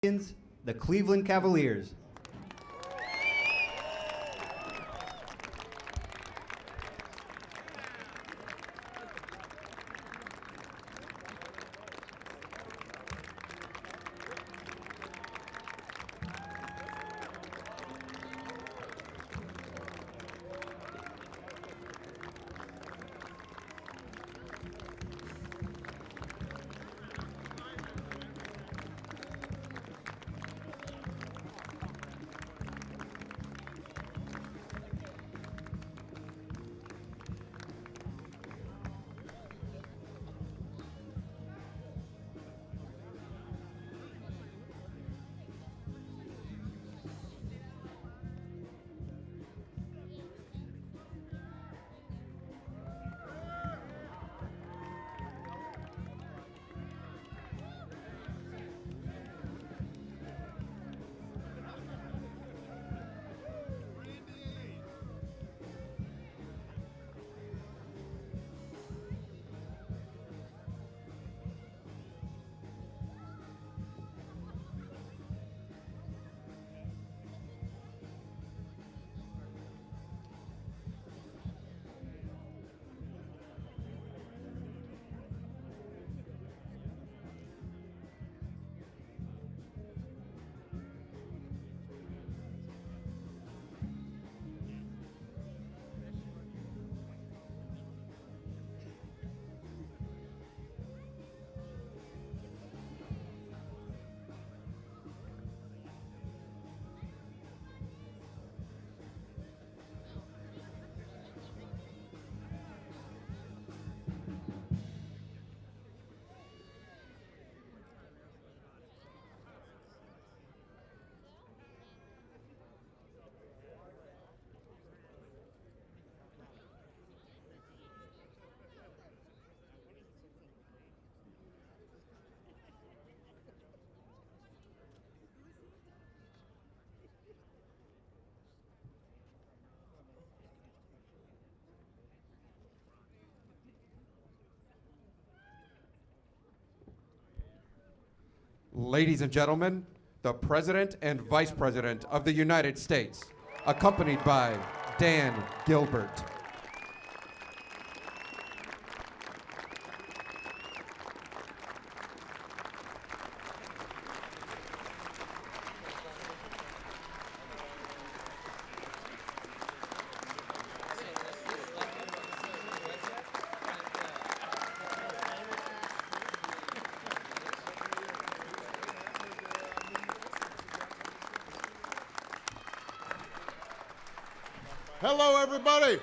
The Cleveland Cavaliers. Ladies and gentlemen, the President and Vice President of the United States, accompanied by Dan Gilbert. Hello, everybody.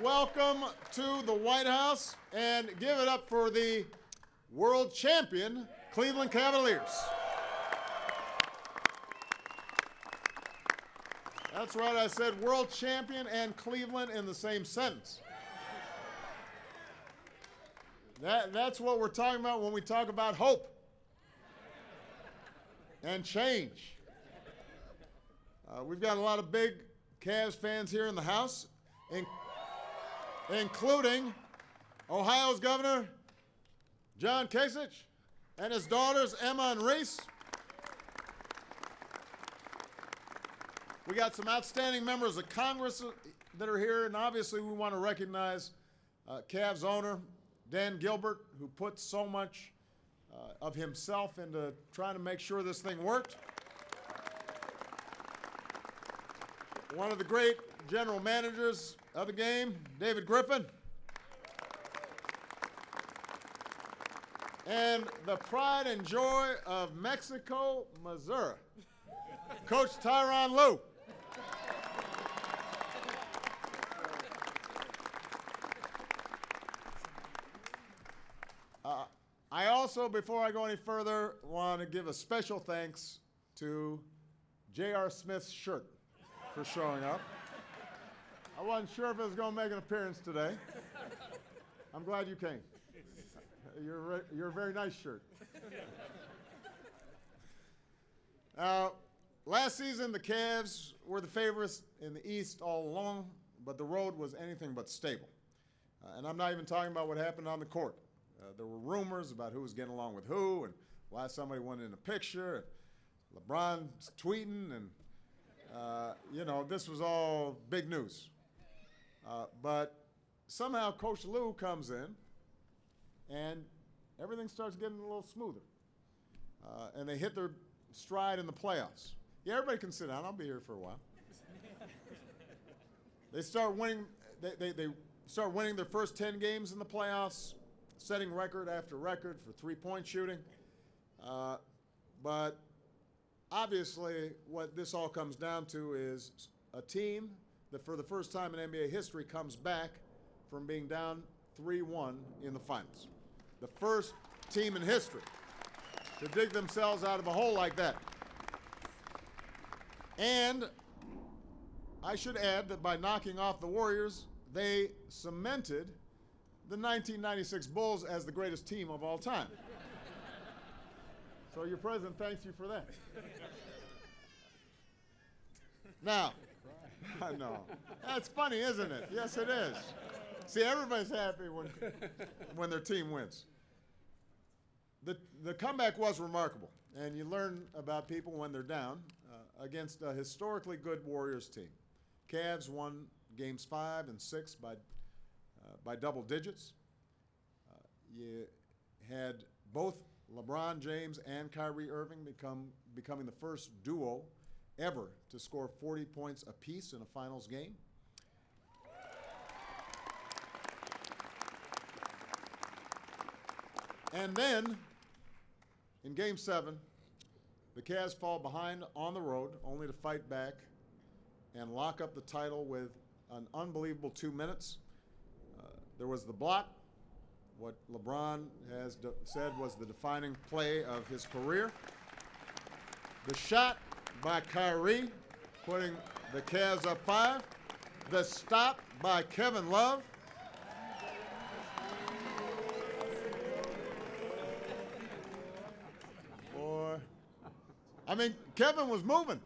Welcome to the White House, and give it up for the world champion Cleveland Cavaliers. That's right, I said world champion and Cleveland in the same sentence. That's what we're talking about when we talk about hope and change. We've got a lot of big Cavs fans here in the house, including Ohio's Governor John Kasich and his daughters Emma and Reese. We got some outstanding members of Congress that are here, and obviously we want to recognize Cavs owner Dan Gilbert, who put so much of himself into trying to make sure this thing worked. One of the great general managers of the game, David Griffin. And the pride and joy of Mexico, Missouri, Coach Tyronn Lue. I also, before I go any further, want to give a special thanks to J.R. Smith's shirt for showing up. I wasn't sure if it was going to make an appearance today. I'm glad you came. You're a very nice shirt. Last season, the Cavs were the favorites in the East all along, but the road was anything but stable. And I'm not even talking about what happened on the court. there were rumors about who was getting along with who and why somebody wanted in a picture. LeBron's tweeting, and this was all big news. But somehow Coach Lou comes in, and everything starts getting a little smoother. And they hit their stride in the playoffs. Yeah, everybody can sit down. I'll be here for a while. They start winning. They start winning their first 10 games in the playoffs, setting record after record for three-point shooting. But obviously, what this all comes down to is a team that, for the first time in NBA history, comes back from being down 3-1 in the finals. The first team in history to dig themselves out of a hole like that. And I should add that by knocking off the Warriors, they cemented the 1996 Bulls as the greatest team of all time. So your president thanks you for that. Now, I know. That's funny, isn't it? Yes, it is. See, everybody's happy when their team wins. The comeback was remarkable, and you learn about people when they're down against a historically good Warriors team. Cavs won games 5 and 6 by double digits. You had both LeBron James and Kyrie Irving becoming the first duo ever to score 40 points apiece in a finals game. And then, in Game 7, the Cavs fall behind on the road, only to fight back and lock up the title with an unbelievable 2 minutes. There was the block, what LeBron has said was the defining play of his career. The shot by Kyrie, putting the Cavs up 5. The stop by Kevin Love. Boy, I mean, Kevin was moving.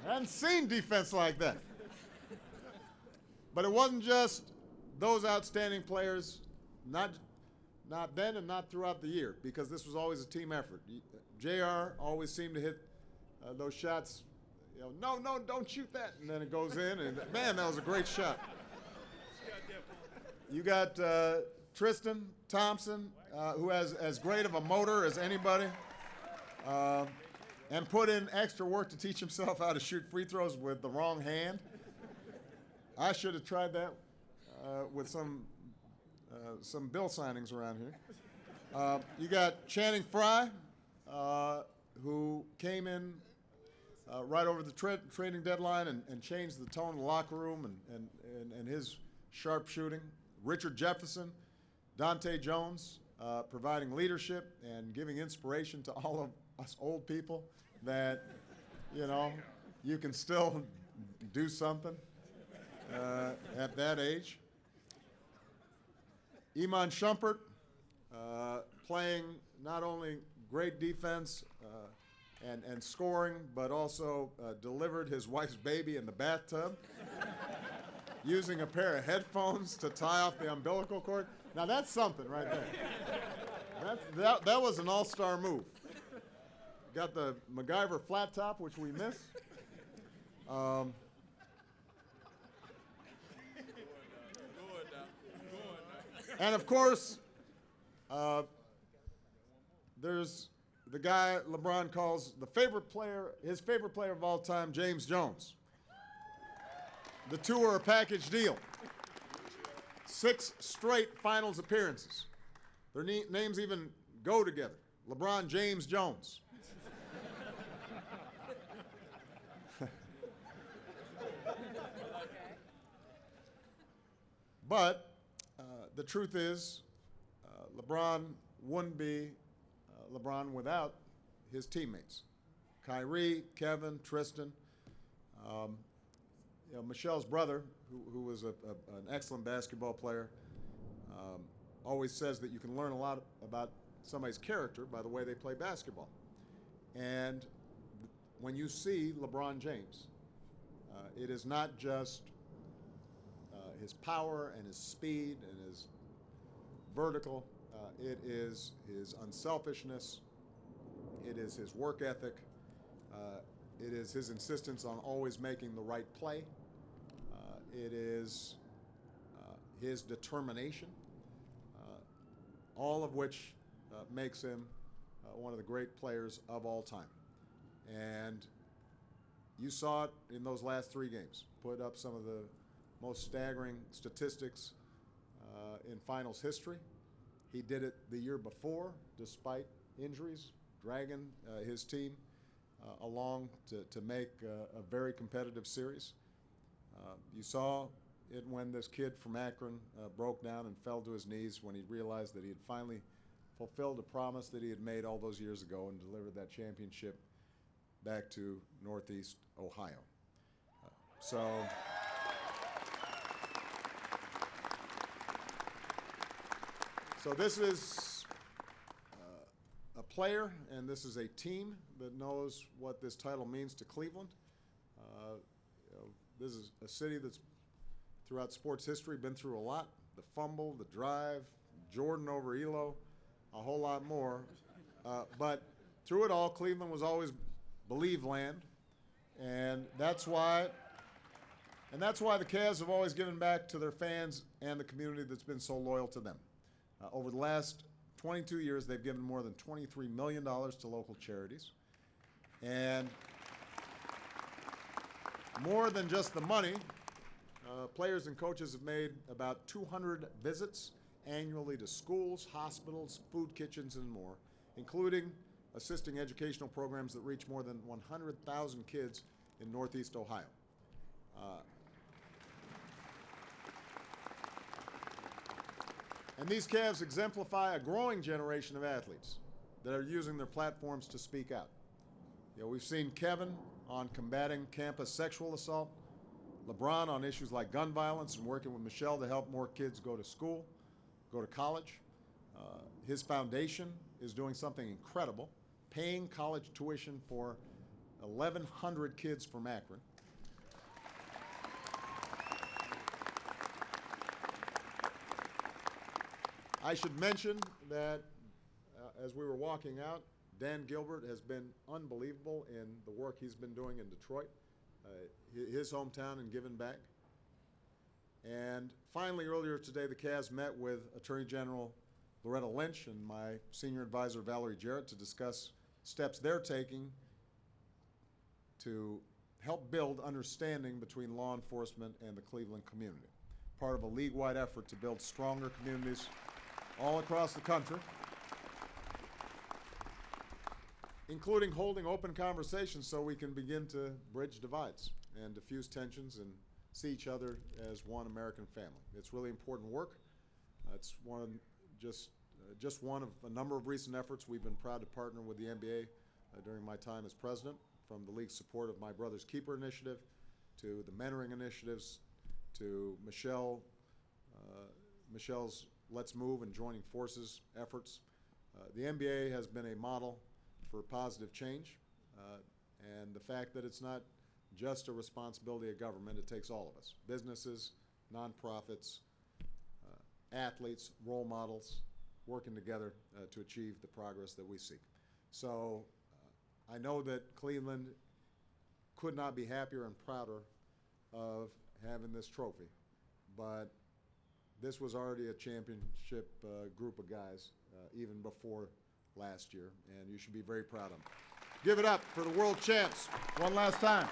I hadn't seen defense like that. But it wasn't just those outstanding players, not then and not throughout the year, because this was always a team effort. JR always seemed to hit those shots, no, don't shoot that, and then it goes in, and man, that was a great shot. You got Tristan Thompson, who has as great of a motor as anybody, and put in extra work to teach himself how to shoot free throws with the wrong hand. I should have tried that with some bill signings around here. You got Channing Frye, who came in right over the trading deadline and changed the tone of the locker room and his sharp shooting. Richard Jefferson, Dante Jones, providing leadership and giving inspiration to all of us old people that, you can still do something at that age. Iman Shumpert, playing not only great defense and scoring, but also delivered his wife's baby in the bathtub, using a pair of headphones to tie off the umbilical cord. Now that's something right there. That was an all-star move. Got the MacGyver flat top, which we miss. And of course, there's the guy LeBron calls his favorite player of all time, James Jones. The two are a package deal. 6 straight finals appearances. Their names even go together. LeBron James Jones. But the truth is, LeBron wouldn't be LeBron without his teammates. Kyrie, Kevin, Tristan. Michelle's brother, who was an excellent basketball player, always says that you can learn a lot about somebody's character by the way they play basketball. And when you see LeBron James, it is not just his power and his speed and his vertical. It is his unselfishness. It is his work ethic. It is his insistence on always making the right play. It is his determination, all of which makes him one of the great players of all time. And you saw it in those last 3 games. Put up some of the most staggering statistics in finals history. He did it the year before, despite injuries, dragging his team along to make a very competitive series. You saw it when this kid from Akron broke down and fell to his knees when he realized that he had finally fulfilled a promise that he had made all those years ago and delivered that championship back to Northeast Ohio. So this is a player, and this is a team that knows what this title means to Cleveland. This is a city that's, throughout sports history, been through a lot. The fumble, the drive, Jordan over Elo, a whole lot more. But through it all, Cleveland was always believe land, and that's why the Cavs have always given back to their fans and the community that's been so loyal to them. Over the last 22 years, they've given more than $23 million to local charities. And more than just the money, players and coaches have made about 200 visits annually to schools, hospitals, food kitchens, and more, including assisting educational programs that reach more than 100,000 kids in Northeast Ohio. And these Cavs exemplify a growing generation of athletes that are using their platforms to speak out. We've seen Kevin on combating campus sexual assault, LeBron on issues like gun violence and working with Michelle to help more kids go to school, go to college. His foundation is doing something incredible, paying college tuition for 1,100 kids from Akron. I should mention that as we were walking out, Dan Gilbert has been unbelievable in the work he's been doing in Detroit, his hometown, and giving back. And finally, earlier today, the Cavs met with Attorney General Loretta Lynch and my senior advisor, Valerie Jarrett, to discuss steps they're taking to help build understanding between law enforcement and the Cleveland community, part of a league-wide effort to build stronger communities all across the country, including holding open conversations so we can begin to bridge divides and diffuse tensions and see each other as one American family. It's really important work. It's just one of a number of recent efforts. We've been proud to partner with the NBA during my time as president, from the league's support of My Brother's Keeper initiative to the mentoring initiatives to Michelle's Let's Move and Joining Forces efforts. The NBA has been a model for positive change, and the fact that it's not just a responsibility of government, it takes all of us, businesses, nonprofits, athletes, role models, working together to achieve the progress that we seek. So I know that Cleveland could not be happier and prouder of having this trophy, but this was already a championship group of guys even before last year, and you should be very proud of them. Give it up for the world champs one last time.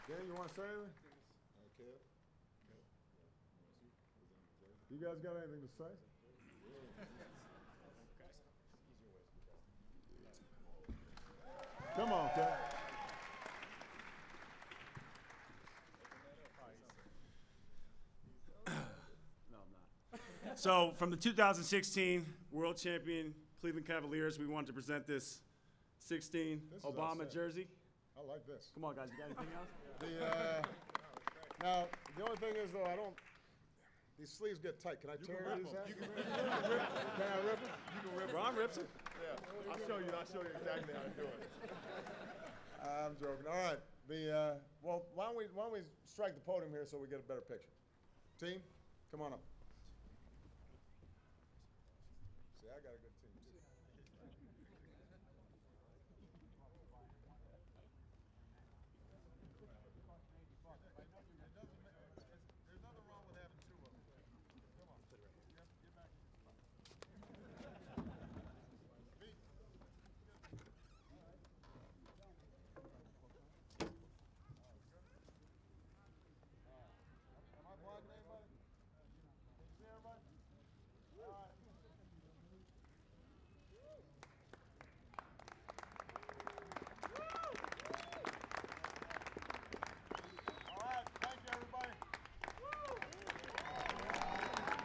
Dan, you want to say anything? Okay. You guys got anything to say? Come on, Kev. So from the 2016 World Champion Cleveland Cavaliers, we wanted to present this 16 This is Obama outstanding. jersey. I like this. Come on, guys, you got anything else? Now, the only thing is, though, these sleeves get tight. Can I tear these out? Can I rip them? Ron rips it. Yeah, I'll show you exactly how to do it. I'm joking. All right. Well, why don't we strike the podium here so we get a better picture? Team, come on up. See, I got a good.